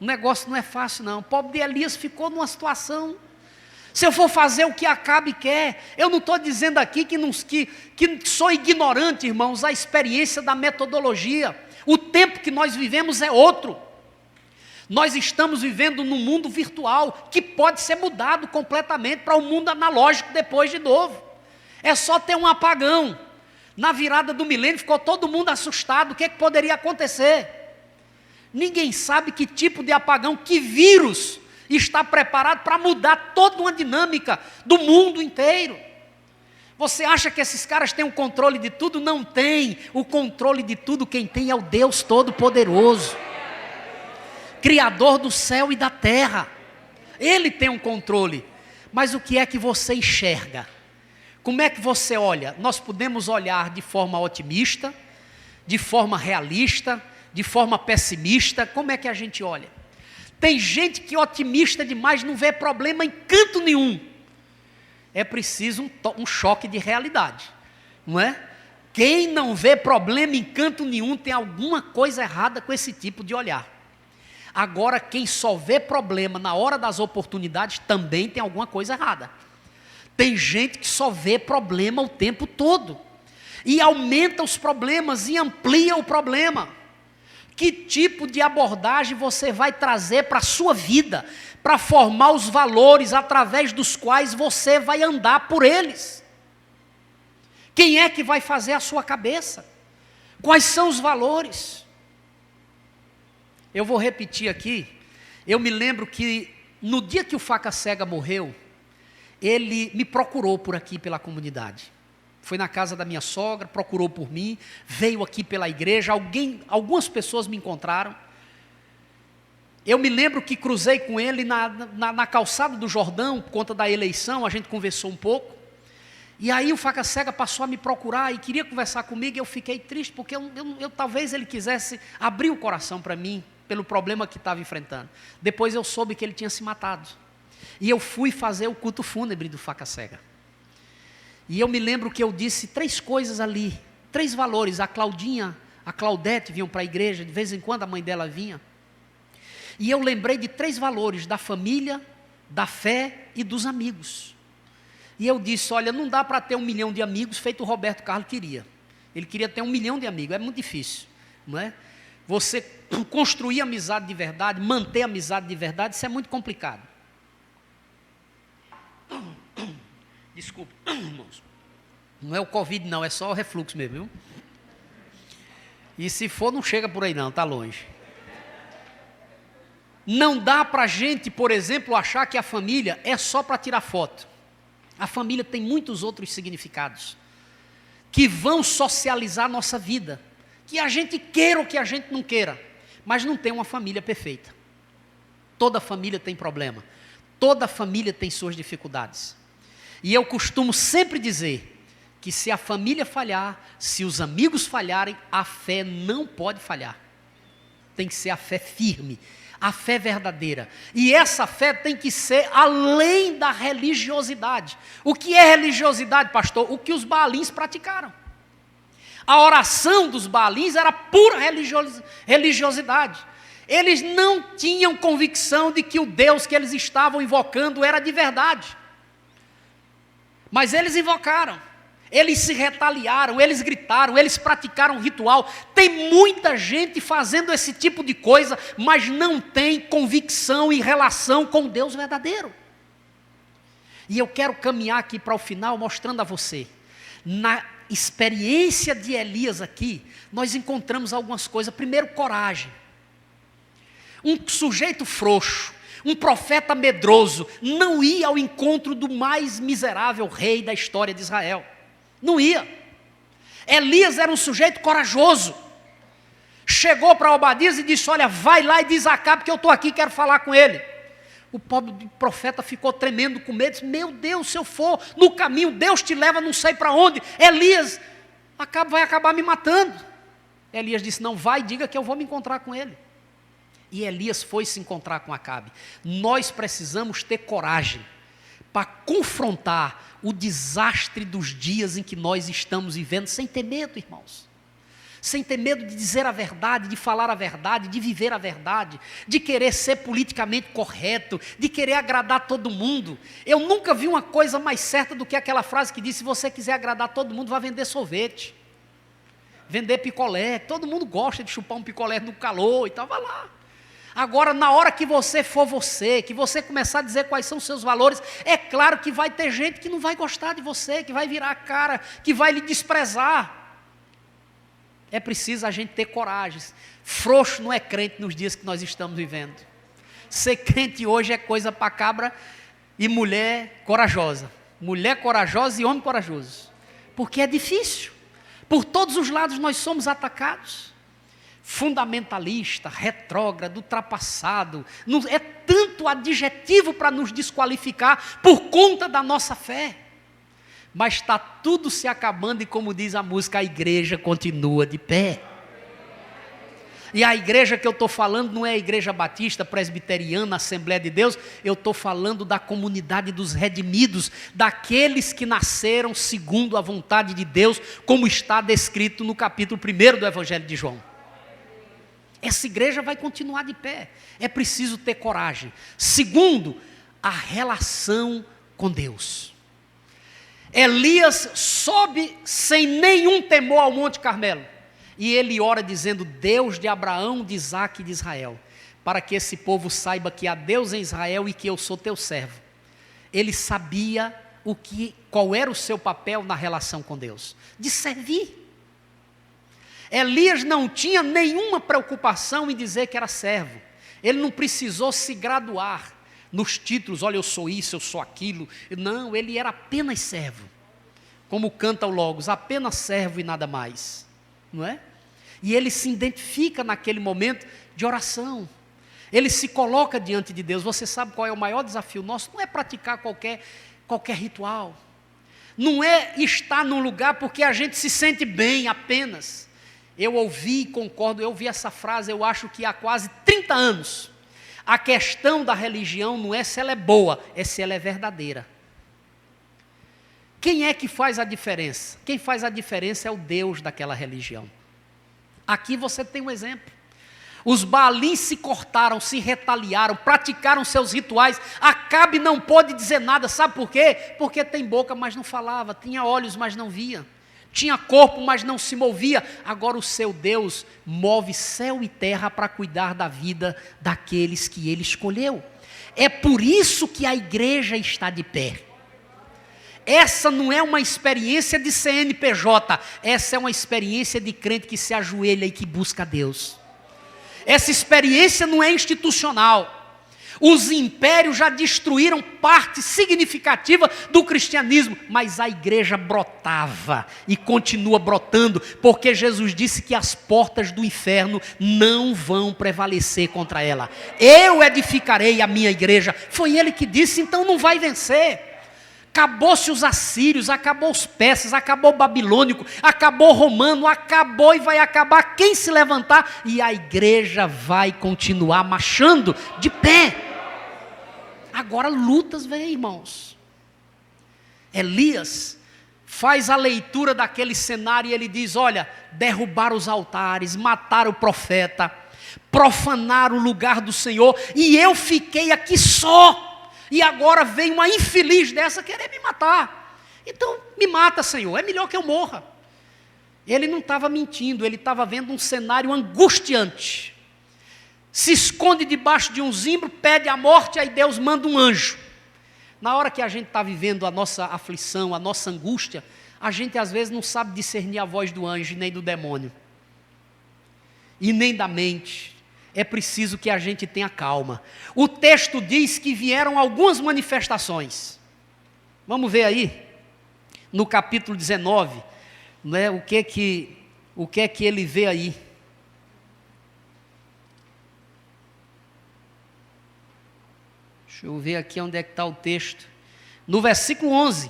[SPEAKER 1] O negócio não é fácil não. O pobre de Elias ficou numa situação. Se eu for fazer o que Acabe quer, eu não estou dizendo aqui que sou ignorante, irmãos, a experiência da metodologia. O tempo que nós vivemos é outro. Nós estamos vivendo num mundo virtual, que pode ser mudado completamente para o mundo analógico depois de novo. É só ter um apagão. Na virada do milênio ficou todo mundo assustado, o que é que poderia acontecer? Ninguém sabe que tipo de apagão, que vírus está preparado para mudar toda uma dinâmica do mundo inteiro. Você acha que esses caras têm o controle de tudo? Não tem. O controle de tudo quem tem é o Deus Todo-Poderoso, Criador do céu e da terra. Ele tem um controle. Mas o que é que você enxerga? Como é que você olha? Nós podemos olhar de forma otimista, de forma realista, de forma pessimista. Como é que a gente olha? Tem gente que otimista demais, não vê problema em canto nenhum. É preciso um choque de realidade, não é? Quem não vê problema em canto nenhum tem alguma coisa errada com esse tipo de olhar. Agora, quem só vê problema na hora das oportunidades também tem alguma coisa errada. Tem gente que só vê problema o tempo todo e aumenta os problemas e amplia o problema. Que tipo de abordagem você vai trazer para a sua vida, para formar os valores através dos quais você vai andar por eles? Quem é que vai fazer a sua cabeça? Quais são os valores? Eu vou repetir aqui. Eu me lembro que no dia que o Faca Cega morreu, ele me procurou por aqui pela comunidade. Foi na casa da minha sogra, procurou por mim, veio aqui pela igreja, algumas pessoas me encontraram. Eu me lembro que cruzei com ele na calçada do Jordão, por conta da eleição, a gente conversou um pouco. E aí o Faca Cega passou a me procurar e queria conversar comigo, e eu fiquei triste, porque talvez ele quisesse abrir o coração para mim, pelo problema que estava enfrentando. Depois eu soube que ele tinha se matado. E eu fui fazer o culto fúnebre do Faca Cega. E eu me lembro que eu disse 3 coisas ali, 3 valores. A Claudinha, a Claudete vinham para a igreja, de vez em quando a mãe dela vinha. E eu lembrei de 3 valores, da família, da fé e dos amigos. E eu disse, olha, não dá para ter 1 milhão de amigos, feito o Roberto Carlos queria. Ele queria ter 1 milhão de amigos, é muito difícil, não é? Você construir amizade de verdade, manter amizade de verdade, isso é muito complicado. Desculpe, irmãos. Não é o Covid não, é só o refluxo mesmo, viu? E se for, não chega por aí não, está longe. Não dá para a gente, por exemplo, achar que a família é só para tirar foto. A família tem muitos outros significados que vão socializar a nossa vida, que a gente queira ou que a gente não queira, mas não tem uma família perfeita. Toda família tem problema, toda família tem suas dificuldades. E eu costumo sempre dizer que se a família falhar, se os amigos falharem, a fé não pode falhar. Tem que ser a fé firme, a fé verdadeira. E essa fé tem que ser além da religiosidade. O que é religiosidade, pastor? O que os baalins praticaram. A oração dos baalins era pura religiosidade. Eles não tinham convicção de que o Deus que eles estavam invocando era de verdade. Mas eles invocaram, eles se retaliaram, eles gritaram, eles praticaram um ritual. Tem muita gente fazendo esse tipo de coisa, mas não tem convicção em relação com o Deus verdadeiro. E eu quero caminhar aqui para o final mostrando a você, Na experiência de Elias aqui, nós encontramos algumas coisas. Primeiro, coragem. Um sujeito frouxo, um profeta medroso, não ia ao encontro do mais miserável rei da história de Israel. Não ia. Elias era um sujeito corajoso. Chegou para Obadias e disse: olha, vai lá e diz a Acabe que eu estou aqui, quero falar com ele. O pobre profeta ficou tremendo com medo, disse: meu Deus, se eu for no caminho, Deus te leva não sei para onde. Elias, Acabe vai acabar me matando. Elias disse: não, vai, diga que eu vou me encontrar com ele. E Elias foi se encontrar com Acabe. Nós precisamos ter coragem para confrontar o desastre dos dias em que nós estamos vivendo, sem ter medo, irmãos. Sem ter medo de dizer a verdade, de falar a verdade, de viver a verdade, de querer ser politicamente correto, de querer agradar todo mundo. Eu nunca vi uma coisa mais certa do que aquela frase que diz: se você quiser agradar todo mundo, vai vender sorvete, vender picolé. Todo mundo gosta de chupar um picolé no calor e tal, vai lá. Agora, na hora que você for você, que você começar a dizer quais são os seus valores, é claro que vai ter gente que não vai gostar de você, que vai virar a cara, que vai lhe desprezar. É preciso a gente ter coragem. Frouxo não é crente nos dias que nós estamos vivendo. Ser crente hoje é coisa para cabra e mulher corajosa. Mulher corajosa e homem corajoso. Porque é difícil. Por todos os lados nós somos atacados. Fundamentalista, retrógrado, ultrapassado. É tanto adjetivo para nos desqualificar por conta da nossa fé. Mas está tudo se acabando e, como diz a música, a igreja continua de pé. E a igreja que eu estou falando não é a igreja batista, presbiteriana, Assembleia de Deus. Eu estou falando da comunidade dos redimidos, daqueles que nasceram segundo a vontade de Deus, como está descrito no capítulo 1 do Evangelho de João. Essa igreja vai continuar de pé. É preciso ter coragem. Segundo, a relação com Deus. Elias sobe sem nenhum temor ao Monte Carmelo. E ele ora dizendo: Deus de Abraão, de Isaque e de Israel, para que esse povo saiba que há Deus em Israel e que eu sou teu servo. Ele sabia qual era o seu papel na relação com Deus: de servir. Elias não tinha nenhuma preocupação em dizer que era servo. Ele não precisou se graduar nos títulos: olha, eu sou isso, eu sou aquilo. Não, ele era apenas servo. Como canta o Logos, apenas servo e nada mais. Não é? E ele se identifica naquele momento de oração. Ele se coloca diante de Deus. Você sabe qual é o maior desafio nosso? Não é praticar qualquer ritual. Não é estar num lugar porque a gente se sente bem apenas. Eu ouvi e concordo, eu ouvi essa frase, eu acho que há quase 30 anos. A questão da religião não é se ela é boa, é se ela é verdadeira. Quem é que faz a diferença? Quem faz a diferença é o Deus daquela religião. Aqui você tem um exemplo. Os Baalins se cortaram, se retaliaram, praticaram seus rituais. Acabe não pôde dizer nada, sabe por quê? Porque tem boca, mas não falava, tinha olhos, mas não via. Tinha corpo, mas não se movia. Agora o seu Deus move céu e terra para cuidar da vida daqueles que Ele escolheu. É por isso que a igreja está de pé. Essa não é uma experiência de CNPJ. Essa é uma experiência de crente que se ajoelha e que busca Deus. Essa experiência não é institucional. Os impérios já destruíram parte significativa do cristianismo, mas a igreja brotava e continua brotando, porque Jesus disse que as portas do inferno não vão prevalecer contra ela. Eu edificarei a minha igreja. Foi Ele que disse, então não vai vencer. Acabou-se os assírios, acabou os persas, acabou o babilônico, acabou o romano, acabou e vai acabar quem se levantar, e a igreja vai continuar marchando de pé. Agora lutas vêm, irmãos. Elias faz a leitura daquele cenário e ele diz: olha, derrubaram os altares, mataram o profeta, profanaram o lugar do Senhor, e eu fiquei aqui só. E agora vem uma infeliz dessa querer me matar. Então me mata, Senhor, é melhor que eu morra. Ele não estava mentindo, ele estava vendo um cenário angustiante. Se esconde debaixo de um zimbro, pede a morte, aí Deus manda um anjo. Na hora que a gente está vivendo a nossa aflição, a nossa angústia, A gente às vezes não sabe discernir a voz do anjo, nem do demônio, e nem da mente. É preciso que a gente tenha calma. O texto diz que vieram algumas manifestações. Vamos ver aí, no capítulo 19, né, o que é que ele vê aí. Deixa eu ver aqui onde é que está o texto. No versículo 11.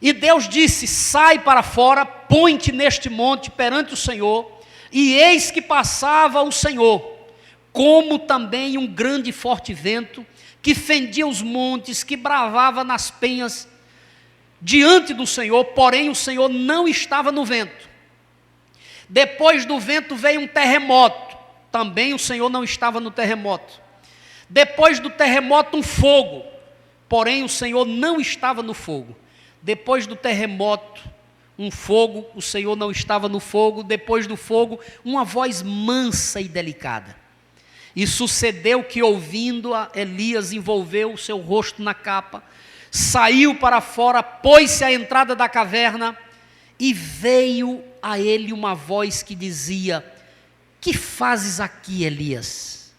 [SPEAKER 1] E Deus disse: sai para fora, põe-te neste monte perante o Senhor. E eis que passava o Senhor, como também um grande e forte vento, que fendia os montes, que bravava nas penhas diante do Senhor, porém o Senhor não estava no vento. Depois do vento veio um terremoto, também o Senhor não estava no terremoto. Depois do terremoto um fogo, porém o Senhor não estava no fogo. Depois do terremoto um fogo, o Senhor não estava no fogo. Depois do fogo, uma voz mansa e delicada. E sucedeu que, ouvindo-a, Elias envolveu o seu rosto na capa, saiu para fora, pôs-se à entrada da caverna, e veio a ele uma voz que dizia: que fazes aqui, Elias?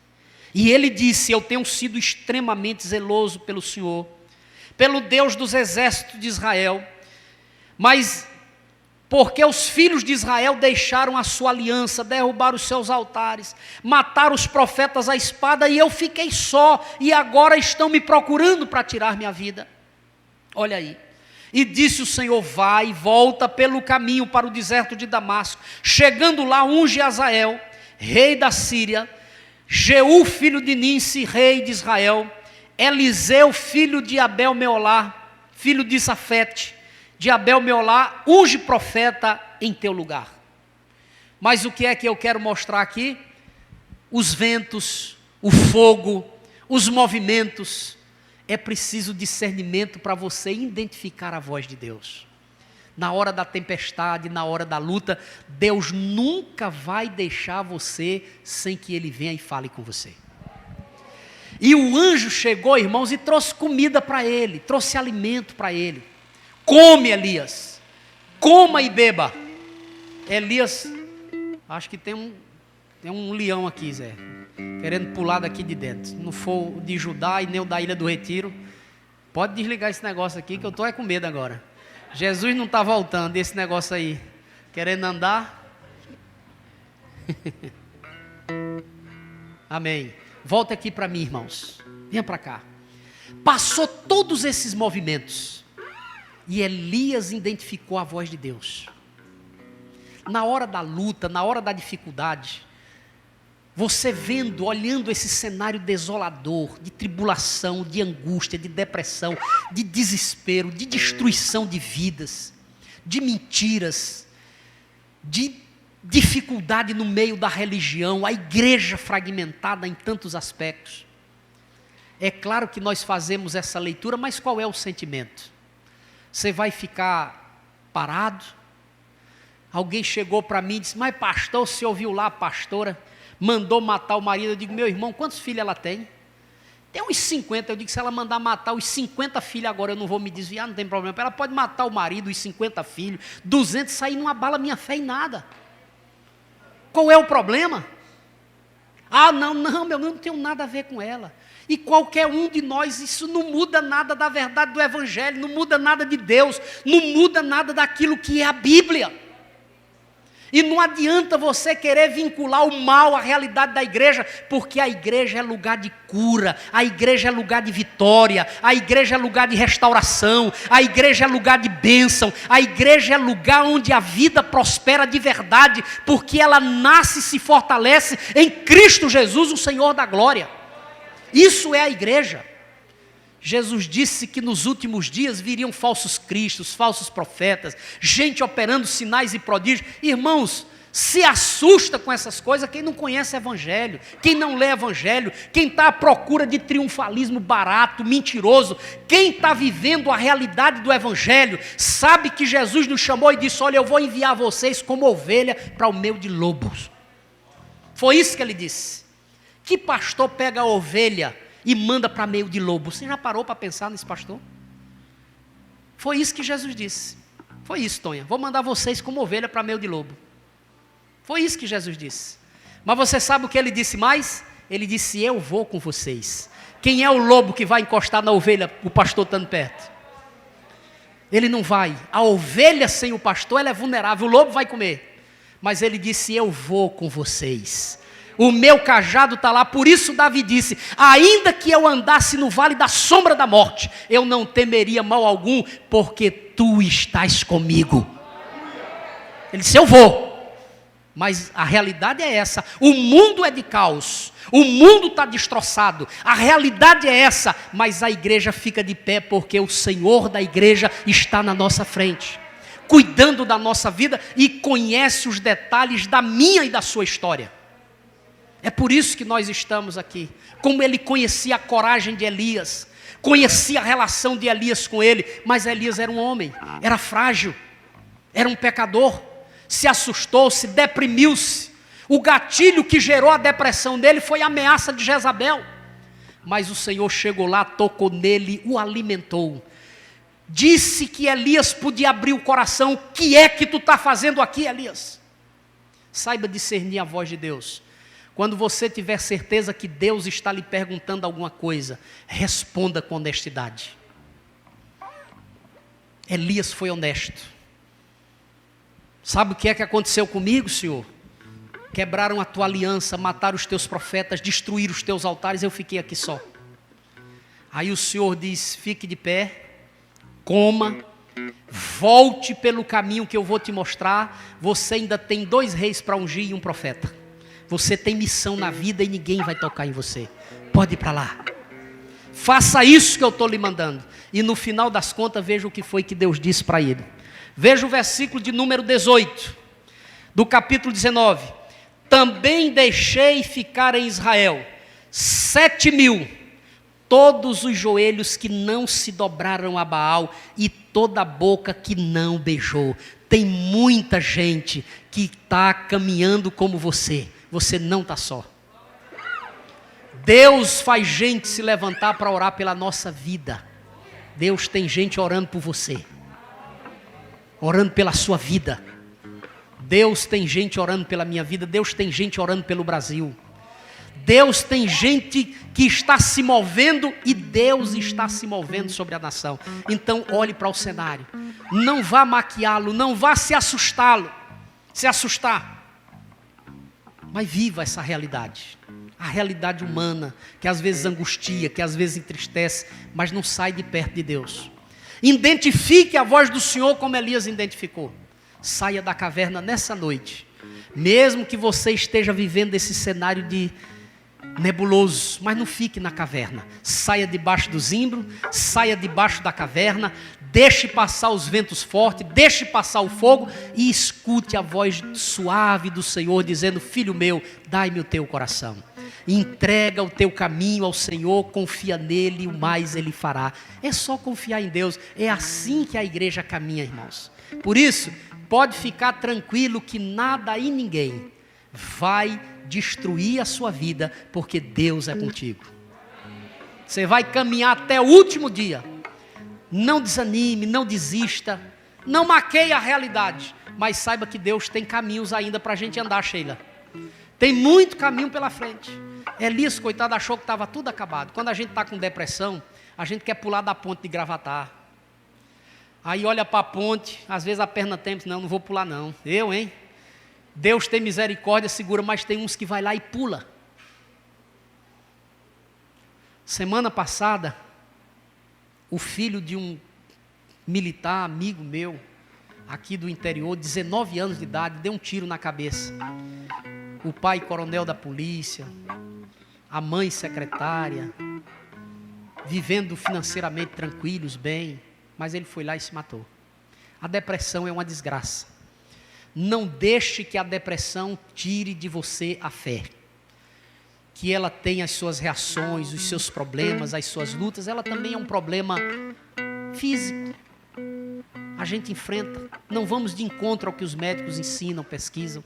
[SPEAKER 1] E ele disse: eu tenho sido extremamente zeloso pelo Senhor, pelo Deus dos exércitos de Israel, mas porque os filhos de Israel deixaram a sua aliança, derrubaram os seus altares, mataram os profetas à espada, e eu fiquei só, e agora estão me procurando para tirar minha vida. Olha aí. E disse o Senhor: vai, volta pelo caminho para o deserto de Damasco. Chegando lá, unge Azael, rei da Síria, Jeú, filho de Ninsi, rei de Israel, Eliseu, filho de Abel Meolá, filho de Safete, de Abel Meolá, unge profeta em teu lugar. Mas o que é que eu quero mostrar aqui? Os ventos, o fogo, os movimentos. É preciso discernimento para você identificar a voz de Deus. Na hora da tempestade, na hora da luta, Deus nunca vai deixar você sem que Ele venha e fale com você. E o anjo chegou, irmãos, e trouxe comida para ele, trouxe alimento para ele. Come, Elias, coma e beba. Elias, acho que tem um leão aqui, Zé, querendo pular daqui de dentro. Se não for o de Judá e nem o da Ilha do Retiro, pode desligar esse negócio aqui, que eu estou com medo agora. Jesus não está voltando, esse negócio aí, querendo andar. Amém. Volta aqui para mim, irmãos, venha para cá. Passou todos esses movimentos, e Elias identificou a voz de Deus. Na hora da luta, na hora da dificuldade, você vendo, olhando esse cenário desolador, de tribulação, de angústia, de depressão, de desespero, de destruição de vidas, de mentiras, de dificuldade no meio da religião, a igreja fragmentada em tantos aspectos. É claro que nós fazemos essa leitura, mas qual é o sentimento? Você vai ficar parado? Alguém chegou para mim e disse: mas pastor, você ouviu lá a pastora? Mandou matar o marido. Eu digo: meu irmão, quantos filhos ela tem? Tem uns 50. Eu digo: se ela mandar matar os 50 filhos agora, eu não vou me desviar, não tem problema. Ela pode matar o marido, os 50 filhos, 200, sair não abala minha fé em nada. Qual é o problema? Ah, não, eu não tenho nada a ver com ela. E qualquer um de nós, isso não muda nada da verdade do Evangelho, não muda nada de Deus, não muda nada daquilo que é a Bíblia. E não adianta você querer vincular o mal à realidade da igreja, porque a igreja é lugar de cura, a igreja é lugar de vitória, a igreja é lugar de restauração, a igreja é lugar de bênção, a igreja é lugar onde a vida prospera de verdade, porque ela nasce e se fortalece em Cristo Jesus, o Senhor da glória. Isso é a igreja. Jesus disse que nos últimos dias viriam falsos cristos, falsos profetas, gente operando sinais e prodígios. Irmãos, se assusta com essas coisas quem não conhece Evangelho, quem não lê Evangelho, quem está à procura de triunfalismo barato, mentiroso. Quem está vivendo a realidade do Evangelho sabe que Jesus nos chamou e disse: olha, eu vou enviar vocês como ovelha para o meio de lobos. Foi isso que ele disse. Que pastor pega a ovelha e manda para meio de lobo? Você já parou para pensar nesse pastor? Foi isso que Jesus disse. Foi isso, Tonha. Vou mandar vocês como ovelha para meio de lobo. Foi isso que Jesus disse. Mas você sabe o que ele disse mais? Ele disse, eu vou com vocês. Quem é o lobo que vai encostar na ovelha, o pastor estando perto? Ele não vai. A ovelha sem o pastor, ela é vulnerável. O lobo vai comer. Mas ele disse, eu vou com vocês. O meu cajado está lá. Por isso Davi disse, ainda que eu andasse no vale da sombra da morte, eu não temeria mal algum, porque tu estás comigo. Ele disse, eu vou. Mas a realidade é essa, o mundo é de caos, o mundo está destroçado, a realidade é essa, mas a igreja fica de pé porque o Senhor da igreja está na nossa frente, cuidando da nossa vida e conhece os detalhes da minha e da sua história. É por isso que nós estamos aqui, como ele conhecia a coragem de Elias, conhecia a relação de Elias com ele, mas Elias era um homem, era frágil, era um pecador, se assustou, se deprimiu-se. O gatilho que gerou a depressão dele foi a ameaça de Jezabel. Mas o Senhor chegou lá, tocou nele, o alimentou. Disse que Elias podia abrir o coração. O que é que tu está fazendo aqui, Elias? Saiba discernir a voz de Deus. Quando você tiver certeza que Deus está lhe perguntando alguma coisa, responda com honestidade. Elias foi honesto. Sabe o que é que aconteceu comigo, Senhor? Quebraram a tua aliança, mataram os teus profetas, destruíram os teus altares, eu fiquei aqui só. Aí o Senhor diz, fique de pé, coma, volte pelo caminho que eu vou te mostrar, você ainda tem 2 reis para ungir e um profeta. Você tem missão na vida e ninguém vai tocar em você. Pode ir para lá. Faça isso que eu estou lhe mandando. E no final das contas, veja o que foi que Deus disse para ele. Veja o versículo de número 18, do capítulo 19. Também deixei ficar em Israel 7.000, todos os joelhos que não se dobraram a Baal e toda a boca que não beijou. Tem muita gente que está caminhando como você não está só. Deus faz gente se levantar para orar pela nossa vida. Deus tem gente orando por você, orando pela sua vida. Deus tem gente orando pela minha vida. Deus tem gente orando pelo Brasil. Deus tem gente que está se movendo e Deus está se movendo sobre a nação. Então olhe para o cenário. Não vá maquiá-lo, não vá se assustar. Mas viva essa realidade. A realidade humana, que às vezes angustia, que às vezes entristece, mas não sai de perto de Deus. Identifique a voz do Senhor como Elias identificou. Saia da caverna nessa noite. Mesmo que você esteja vivendo esse cenário de nebuloso, mas não fique na caverna. Saia debaixo do zimbro, saia debaixo da caverna, deixe passar os ventos fortes, deixe passar o fogo e escute a voz suave do Senhor dizendo, filho meu, dai-me o teu coração. Entrega o teu caminho ao Senhor, confia nele e o mais ele fará. É só confiar em Deus. É assim que a igreja caminha, irmãos. Por isso, pode ficar tranquilo que nada e ninguém vai destruir a sua vida, porque Deus é contigo. Você vai caminhar até o último dia. Não desanime, não desista, não maqueie a realidade, mas saiba que Deus tem caminhos ainda para a gente andar, Sheila. Tem muito caminho pela frente. Elias, coitado, achou que estava tudo acabado. Quando a gente está com depressão, a gente quer pular da ponte de Gravatar. Aí olha para a ponte, às vezes a perna tem, não vou pular não. Hein? Deus tem misericórdia, segura, mas tem uns que vai lá e pula. Semana passada, o filho de um militar, amigo meu, aqui do interior, 19 anos de idade, deu um tiro na cabeça. O pai coronel da polícia, a mãe secretária, vivendo financeiramente tranquilos, bem, mas ele foi lá e se matou. A depressão é uma desgraça. Não deixe que a depressão tire de você a fé. Que ela tem as suas reações, os seus problemas, as suas lutas, ela também é um problema físico. A gente enfrenta, não vamos de encontro ao que os médicos ensinam, pesquisam,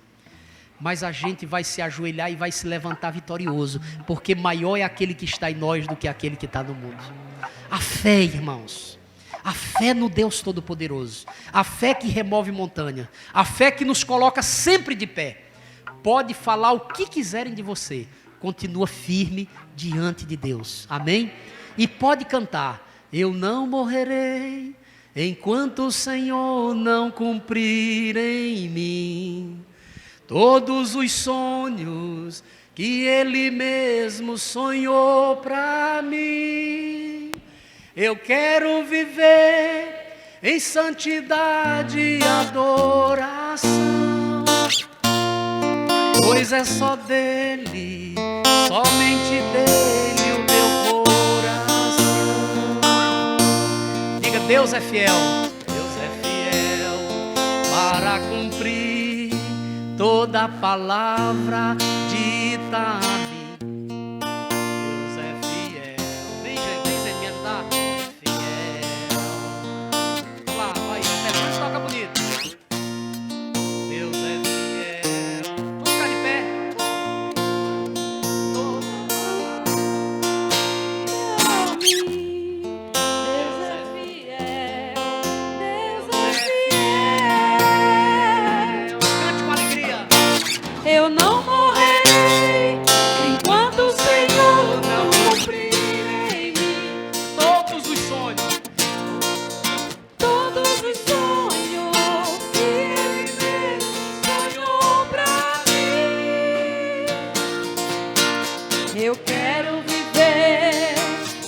[SPEAKER 1] mas a gente vai se ajoelhar e vai se levantar vitorioso, porque maior é aquele que está em nós do que aquele que está no mundo. A fé, irmãos, A fé no Deus Todo-Poderoso, a fé que remove montanha, a fé que nos coloca sempre de pé. Pode falar o que quiserem de você, continua firme diante de Deus, amém? E pode cantar: eu não morrerei enquanto o Senhor não cumprir em mim todos os sonhos que Ele mesmo sonhou para mim. Eu quero viver em santidade e adoração, pois é só dele, somente dele o meu coração. Diga: Deus é fiel, Deus é fiel para cumprir toda palavra dita a mim. Deus é fiel. Vem, gente, me ajudar. Fiel. Vamos lá, vai, levante, toca bonito. Deus é fiel. Vamos ficar de pé.
[SPEAKER 2] Deus é fiel. Deus é fiel.
[SPEAKER 1] Cante com alegria.
[SPEAKER 2] Eu não morrerei enquanto o Senhor não cumprir em mim
[SPEAKER 1] Todos os sonhos.
[SPEAKER 2] todos os sonhos que Ele mesmo sonhou pra mim. Eu quero viver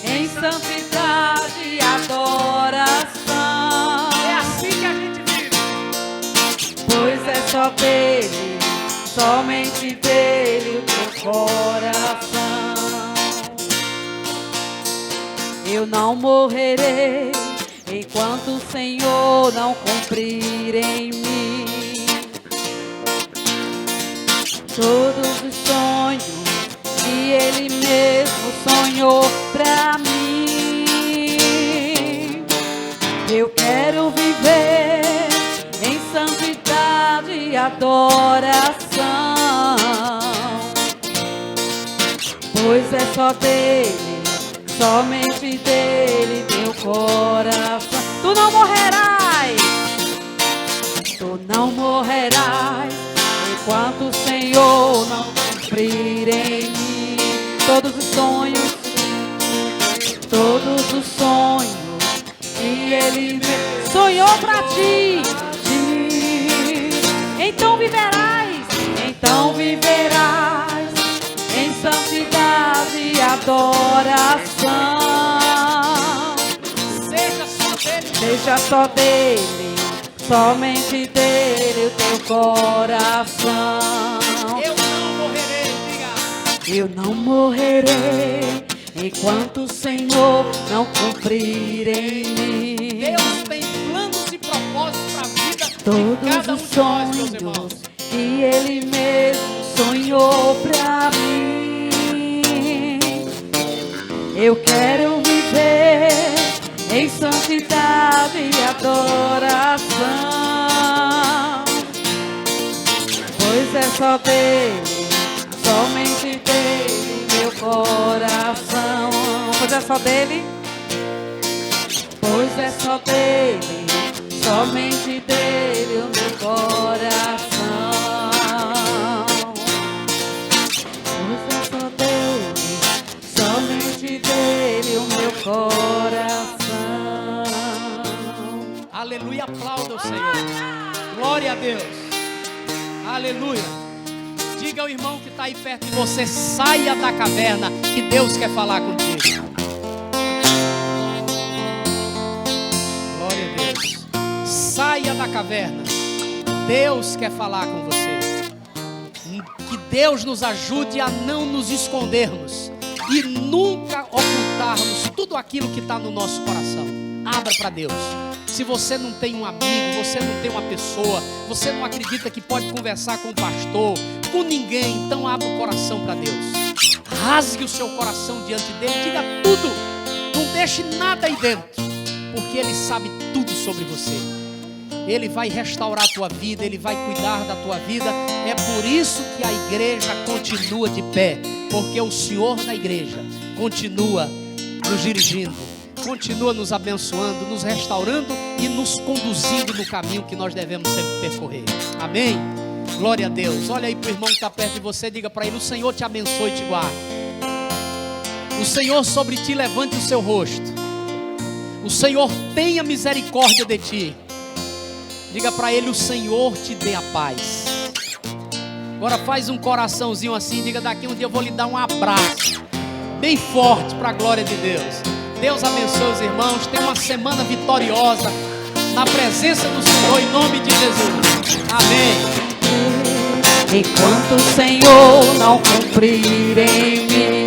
[SPEAKER 2] em santidade e adoração,
[SPEAKER 1] É assim que a gente vive.
[SPEAKER 2] pois é só dele, somente dele o teu coração. Eu não morrerei enquanto o Senhor não cumprir em mim todos os sonhos que Ele mesmo sonhou pra mim. Eu quero viver em santidade e adoração, pois é só dele, somente dele teu coração. Tu não morrerás, tu não morrerás enquanto o Senhor não cumprir em mim todos os sonhos que Ele sonhou pra ti. Então viverás em santidade e adoração. Seja só dele, somente dele o teu coração.
[SPEAKER 1] Eu não morrerei, diga.
[SPEAKER 2] Eu não morrerei enquanto o Senhor não cumprir em mim
[SPEAKER 1] Deus tem planos e propósitos para a vida de
[SPEAKER 2] todos
[SPEAKER 1] cada um
[SPEAKER 2] os
[SPEAKER 1] de nós, meus irmãos.
[SPEAKER 2] sonhos que Ele mesmo sonhou pra mim. Eu quero viver em santidade e adoração, pois é só dele, somente dele meu coração. Pois é só dele, pois é só dele, somente dele o meu coração. Pois é só dele, somente dele o meu coração.
[SPEAKER 1] Aleluia, aplauda o Senhor. Glória a Deus. Aleluia. Diga ao irmão que está aí perto de você: saia da caverna, que Deus quer falar contigo. Glória a Deus. Saia da caverna. Deus quer falar com você. Que Deus nos ajude a não nos escondermos e nunca ocultarmos tudo aquilo que está no nosso coração. Abra para Deus. Se você não tem um amigo, você não tem uma pessoa, você não acredita que pode conversar com o pastor, com ninguém, então abra o coração para Deus. Rasgue o seu coração diante dele, diga tudo, não deixe nada aí dentro, porque Ele sabe tudo sobre você. Ele vai restaurar a tua vida, Ele vai cuidar da tua vida. É por isso que a igreja continua de pé, porque o Senhor da igreja continua nos dirigindo. continua nos abençoando, nos restaurando e nos conduzindo no caminho que nós devemos sempre percorrer. Amém? Glória a Deus. Olha aí para o irmão que está perto de você, diga para ele: o Senhor te abençoe e te guarde. O Senhor sobre ti levante o seu rosto. O Senhor tenha misericórdia de ti. Diga para ele: o Senhor te dê a paz. Agora faz um coraçãozinho assim, diga: daqui um dia eu vou lhe dar um abraço bem forte para a glória de Deus. Deus abençoe os irmãos. Tenha uma semana vitoriosa na presença do Senhor, em nome de Jesus. Amém.
[SPEAKER 2] Enquanto o Senhor não cumprir em mim